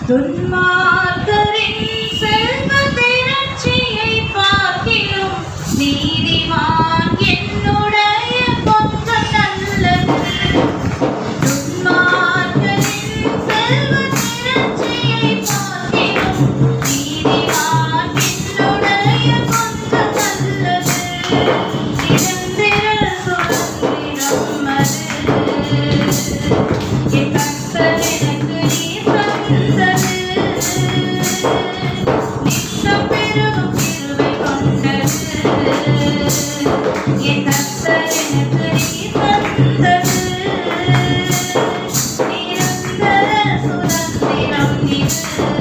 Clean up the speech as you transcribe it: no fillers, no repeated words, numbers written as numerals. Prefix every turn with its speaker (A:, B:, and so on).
A: துன்மார்க்கரின் செல்வ திரட்சியை பார்க்கிலும் நீதிமான் என்னுடைய பங்கு நல்லது. துன்மார்க்கரின் செல்வ திரட்சியை பார்க்கிலும் நீதிமான் என்னுடைய பங்கு நல்லது. நிரந்தர சுதந்திரம் அது என் கர்த்தர் எனக்கு நீர் தந்தது. நித்தம் பெருகும் கிருபை கொண்டது. என் கர்த்தர் எனக்கு நீர் தந்தது. நிரந்தர சுதந்திரம் இது.